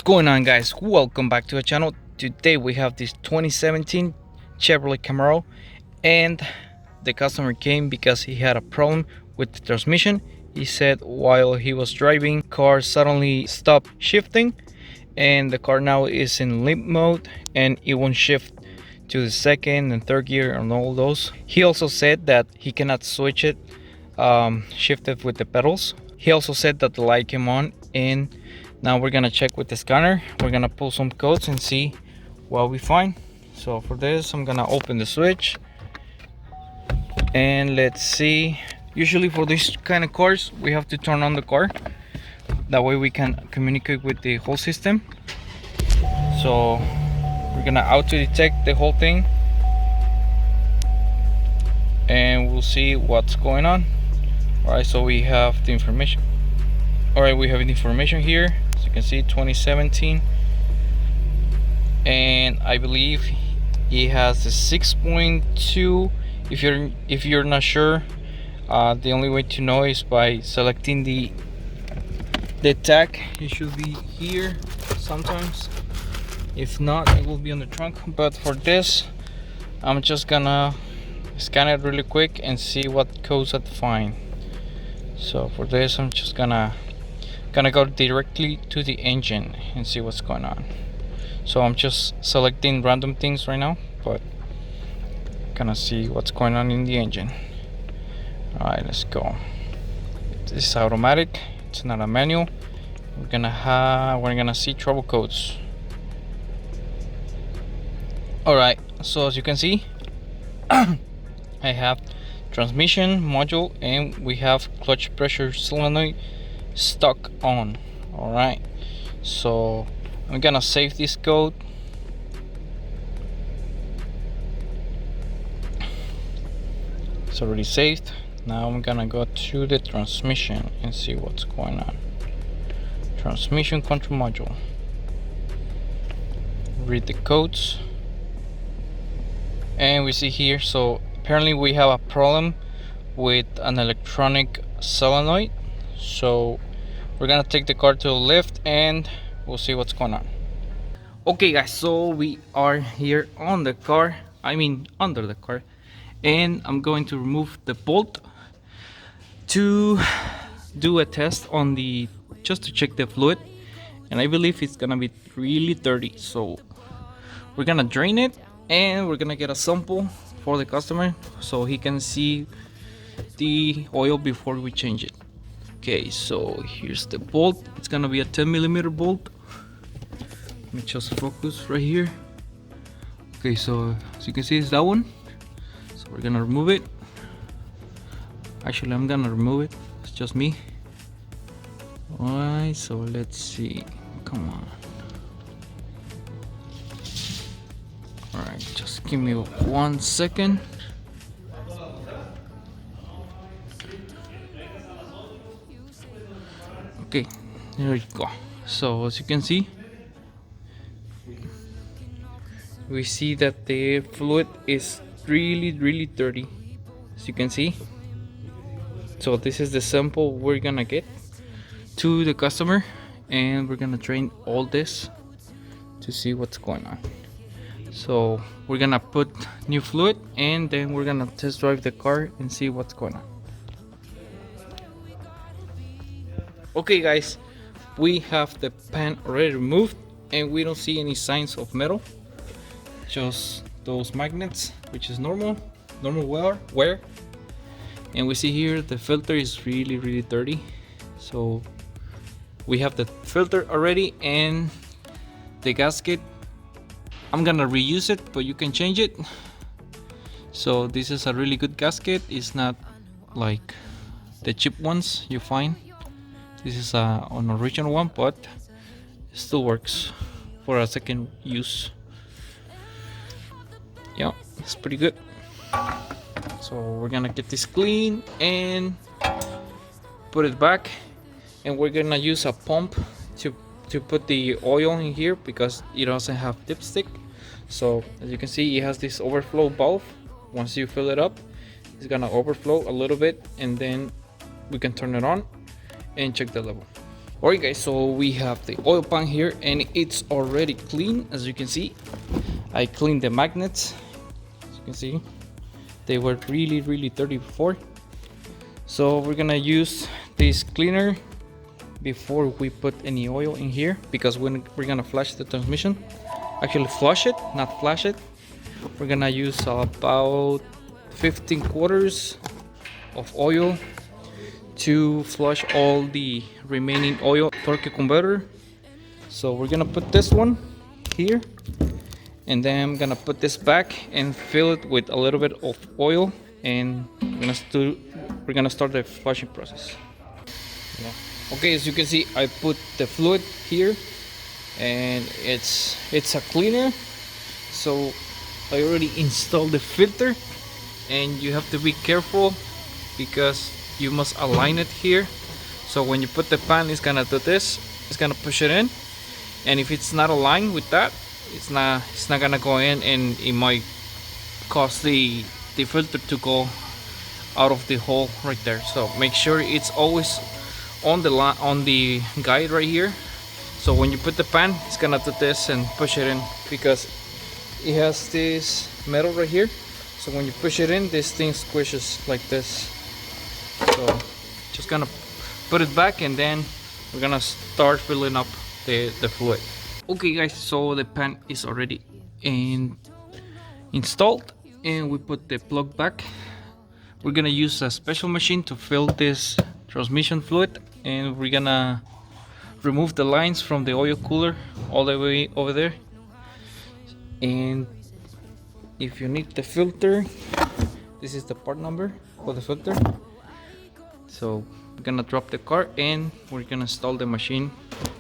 going on, guys? Welcome back to our channel. Today we have this 2017 Chevrolet Camaro, and the customer came because he had a problem with the transmission. He said while he was driving, car suddenly stopped shifting and the car now is in limp mode and it won't shift to the second and third gear and all those. He also said that he cannot switch it, shift it with the pedals. He also said that the light came on, and now we're gonna check with the scanner. We're gonna pull some codes and see what we find. So for this, I'm gonna open the switch and let's see. Usually for these kind of cars, we have to turn on the car. That way we can communicate with the whole system. So we're gonna auto detect the whole thing and we'll see what's going on. Alright, so we have the information. Alright, we have the information here. As you can see, 2017, and I believe he has a 6.2. If you're not sure, the only way to know is by selecting the tag. It should be here sometimes. If not, it will be on the trunk. But for this, I'm just gonna scan it really quick and see what codes I find. So for this, I'm just gonna go directly to the engine and see what's going on. So I'm just selecting random things right now, but gonna see what's going on in the engine. Alright, let's go. This is automatic, it's not a manual. We're gonna see trouble codes. Alright, so as you can see, I have transmission module and we have clutch pressure solenoid stuck on. Alright, so I'm gonna save this code. It's already saved. Now I'm gonna go to the transmission and see what's going on. Transmission control module. Read the codes and we see here, so apparently we have a problem with an electronic solenoid. So we're gonna take the car to the lift and we'll see what's going on. Okay guys, so we are here on the car, under the car, and I'm going to remove the bolt to do a test on just to check the fluid, and I believe it's gonna be really dirty. So we're gonna drain it and we're gonna get a sample for the customer so he can see the oil before we change it. Okay, so here's the bolt. It's gonna be a 10mm bolt. Let me just focus right here. Okay, so as you can see, it's that one. So we're gonna remove it. Actually, I'm gonna remove it. It's just me. Alright, so let's see. Come on. Alright, just give me 1 second. Okay, there you go. So as you can see, we see that the fluid is really dirty, as you can see. So this is the sample we're gonna get to the customer, and we're gonna drain all this to see what's going on. So we're gonna put new fluid and then we're gonna test drive the car and see what's going on. Okay guys, we have the pan already removed and we don't see any signs of metal, just those magnets, which is normal wear. And we see here the filter is really dirty. So we have the filter already and the gasket. I'm gonna reuse it, but you can change it. So this is a really good gasket. It's not like the cheap ones you find. This is an original one, but it still works for a second use. Yeah, it's pretty good. So we're gonna get this clean and put it back, and we're gonna use a pump to put the oil in here because it doesn't have dipstick. So as you can see, it has this overflow valve. Once you fill it up, it's gonna overflow a little bit and then we can turn it on and check the level. Alright guys, so we have the oil pan here and it's already clean. As you can see, I cleaned the magnets. As you can see, they were really dirty before. So we're gonna use this cleaner before we put any oil in here, because when we're gonna flush the transmission, actually flush it, not flash it, we're gonna use about 15 quarters of oil to flush all the remaining oil torque converter. So we're gonna put this one here, and then I'm gonna put this back and fill it with a little bit of oil, and we're gonna start the flushing process. Yeah. Okay, as you can see, I put the fluid here, and it's a cleaner. So I already installed the filter, and you have to be careful because you must align it here. So when you put the pan, it's gonna do this, it's gonna push it in, and if it's not aligned with that, it's not gonna go in, and it might cause the filter to go out of the hole right there. So make sure it's always on the guide right here. So when you put the pan, it's gonna do this and push it in, because it has this metal right here. So when you push it in, this thing squishes like this. So just gonna put it back, and then we're gonna start filling up the fluid. Okay guys, so the pan is already installed, and we put the plug back. We're gonna use a special machine to fill this transmission fluid, and we're gonna remove the lines from the oil cooler all the way over there. And if you need the filter, this is the part number for the filter. So we're gonna drop the car, and we're gonna install the machine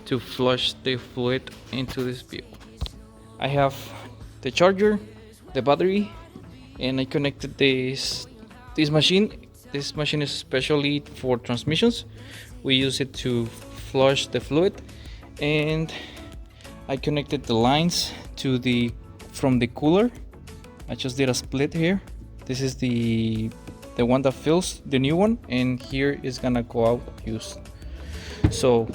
to flush the fluid into this vehicle. I have the charger, the battery, and I connected this machine. This machine is especially for transmissions. We use it to flush the fluid, and I connected the lines to from the cooler. I just did a split here. This is the one that fills the new one, and here is gonna go out used. So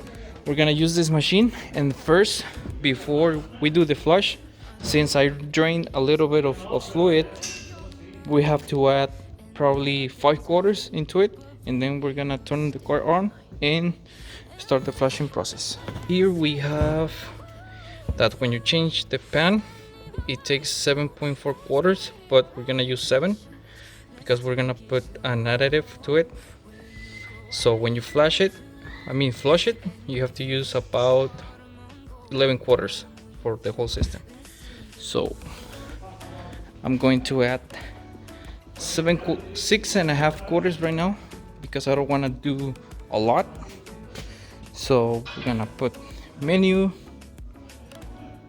we're gonna use this machine, and first, before we do the flush, since I drained a little bit of fluid, we have to add probably 5 quarters into it, and then we're gonna turn the car on and start the flushing process. Here we have that when you change the pan, it takes 7.4 quarters, but we're gonna use 7 because we're gonna put an additive to it. So when you flush it, you have to use about 11 quarters for the whole system. So I'm going to add 6.5 quarters right now, because I don't want to do a lot. So we're gonna put menu,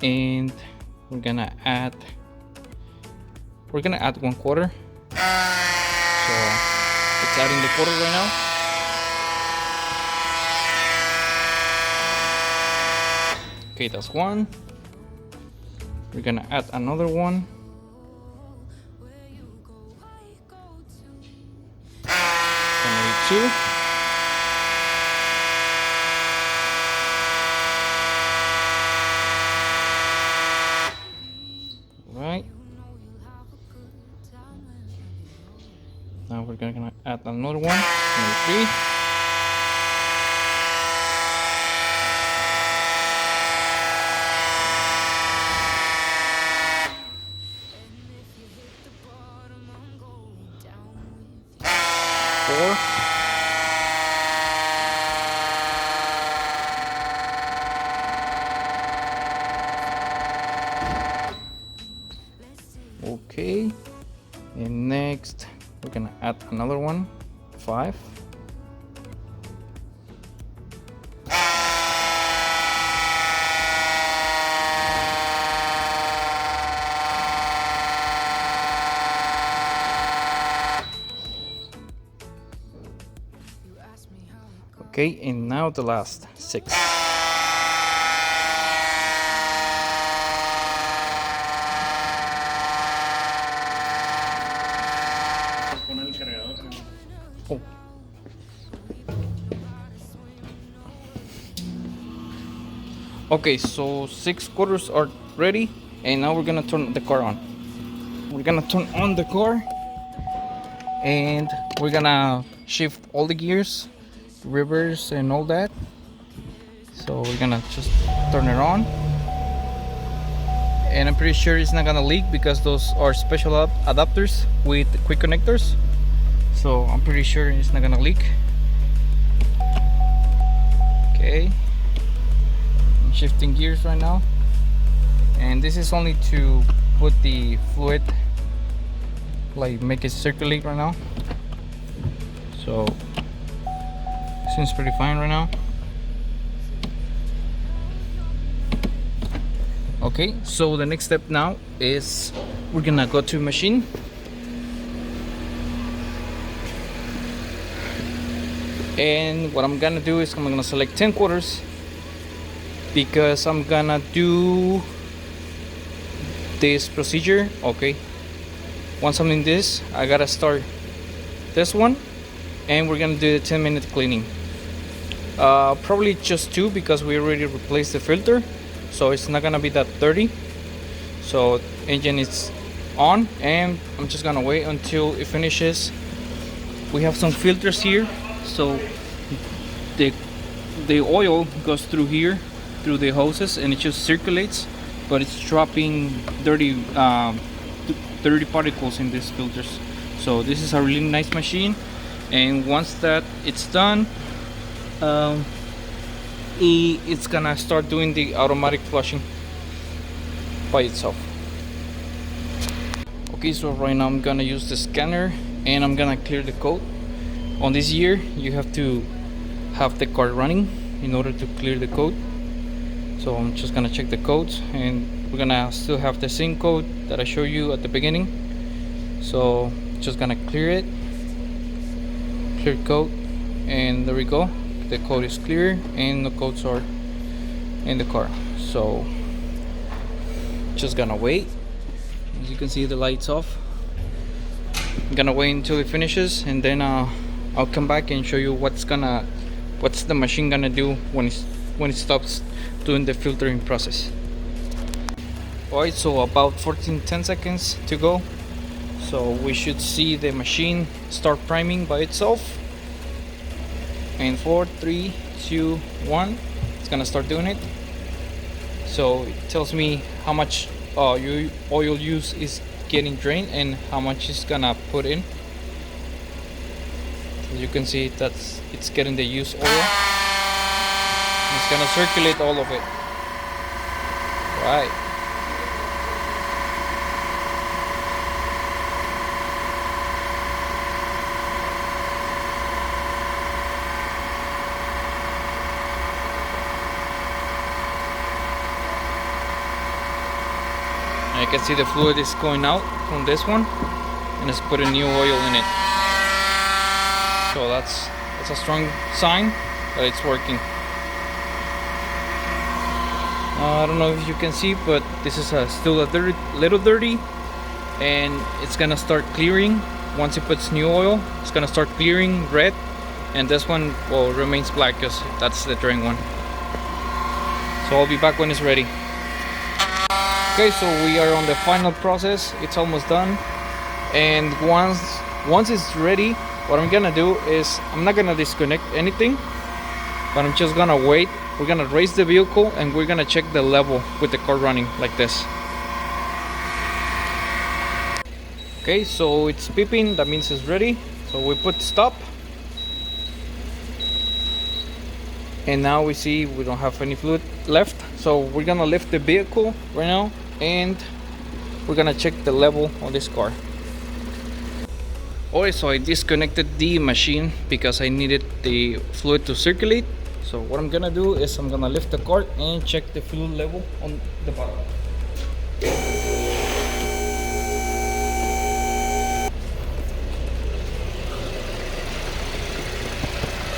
and we're gonna add 1 quarter. So it's adding the quarter right now. Okay, that's 1. We're gonna add another 1. Gonna be 2. Right. Now we're gonna add another 1. Maybe 3. Okay, and next we're gonna add another 1, 5. Okay, and now the last 6. Oh. Okay, so 6 quarters are ready, and now we're gonna turn the car on. We're gonna turn on the car, and we're gonna shift all the gears, reverse and all that. So we're gonna just turn it on, and I'm pretty sure it's not gonna leak because those are special adapters with quick connectors, so I'm pretty sure it's not gonna leak. Okay, I'm shifting gears right now, and this is only to put the fluid, like make it circulate right now. So seems pretty fine right now. Okay, so the next step now is we're gonna go to machine, and what I'm gonna do is I'm gonna select 10 quarters because I'm gonna do this procedure. Okay, once I'm in this, I gotta start this one, and we're gonna do the 10-minute cleaning. Probably just 2 because we already replaced the filter, so it's not gonna be that dirty. So engine is on, and I'm just gonna wait until it finishes. We have some filters here, so the oil goes through here, through the hoses, and it just circulates, but it's dropping dirty particles in these filters. So this is a really nice machine, and once that it's done, it's gonna start doing the automatic flushing by itself. Okay, so right now I'm gonna use the scanner, and I'm gonna clear the code. On this year, you have to have the car running in order to clear the code. So I'm just gonna check the codes, and we're gonna still have the same code that I showed you at the beginning. So just gonna clear it, clear code, and there we go. The code is clear and the codes are in the car. So just gonna wait. As you can see, the lights off. I'm gonna wait until it finishes, and then I'll come back and show you what's the machine gonna do when it stops doing the filtering process. Alright, so about 10 seconds to go. So we should see the machine start priming by itself. And 4, 3, 2, 1, it's gonna start doing it. So it tells me how much oil use is getting drained and how much it's gonna put in. As you can see, it's getting the used oil. It's gonna circulate all of it. Right. You can see the fluid is going out from this one, and it's putting new oil in it. So that's a strong sign that it's working. I don't know if you can see, but this is still a little dirty, and it's gonna start clearing. Once it puts new oil, it's gonna start clearing red, and this one remains black because that's the drain one. So I'll be back when it's ready. Okay, so we are on the final process. It's almost done, and once it's ready, what I'm gonna do is I'm not gonna disconnect anything, but I'm just gonna wait. We're gonna raise the vehicle, and we're gonna check the level with the car running like this. Okay, so it's beeping, that means it's ready. So we put stop, and now we see we don't have any fluid left. So we're gonna lift the vehicle right now, and we're gonna check the level on this car. Alright, so I disconnected the machine because I needed the fluid to circulate. So what I'm gonna do is I'm gonna lift the car and check the fluid level on the bottom.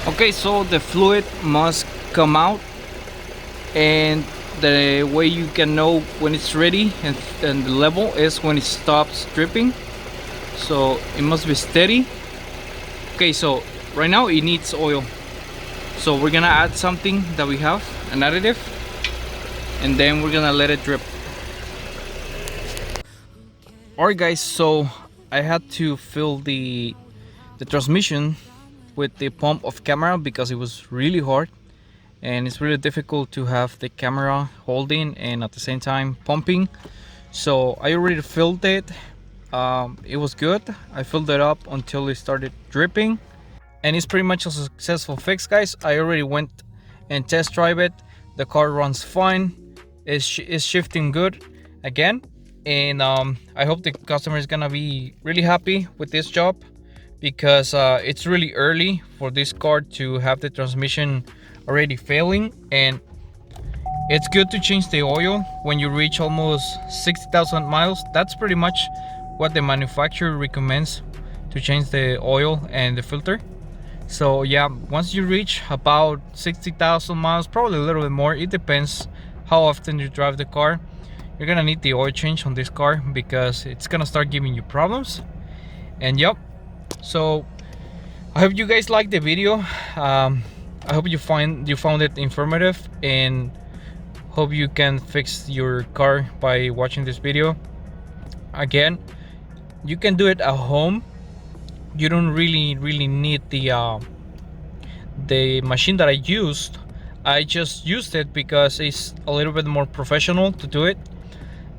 Okay, so the fluid must come out, and the way you can know when it's ready and the level is when it stops dripping. So it must be steady. Okay, so right now it needs oil, so we're gonna add something that we have, an additive. and then we're gonna let it drip. Alright guys, so I had to fill the transmission with the pump of camera because it was really hard, and it's really difficult to have the camera holding and at the same time pumping. So I already filled it. It was good. I filled it up until it started dripping, and it's pretty much a successful fix, guys. I already went and test drive it. The car runs fine. It's shifting good again, and I hope the customer is gonna be really happy with this job, because it's really early for this car to have the transmission already failing, and it's good to change the oil when you reach almost 60,000 miles. That's pretty much what the manufacturer recommends, to change the oil and the filter. So yeah, once you reach about 60,000 miles, probably a little bit more, it depends how often you drive the car, you're gonna need the oil change on this car, because it's gonna start giving you problems. And yep, so I hope you guys liked the video. I hope you found it informative, and hope you can fix your car by watching this video. Again, you can do it at home. You don't really need the machine that I used. I just used it because it's a little bit more professional to do it.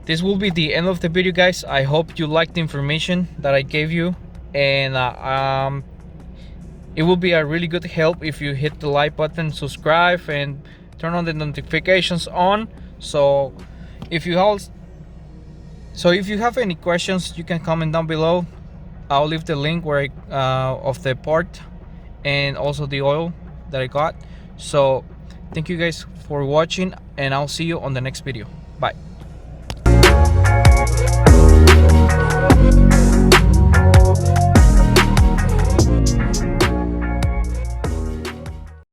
This will be the end of the video, guys. I hope you liked the information that I gave you, and it will be a really good help if you hit the like button, subscribe, and turn on the notifications on. So if you have any questions, you can comment down below. I'll leave the link where of the part, and also the oil that I got. So thank you guys for watching, and I'll see you on the next video. Bye.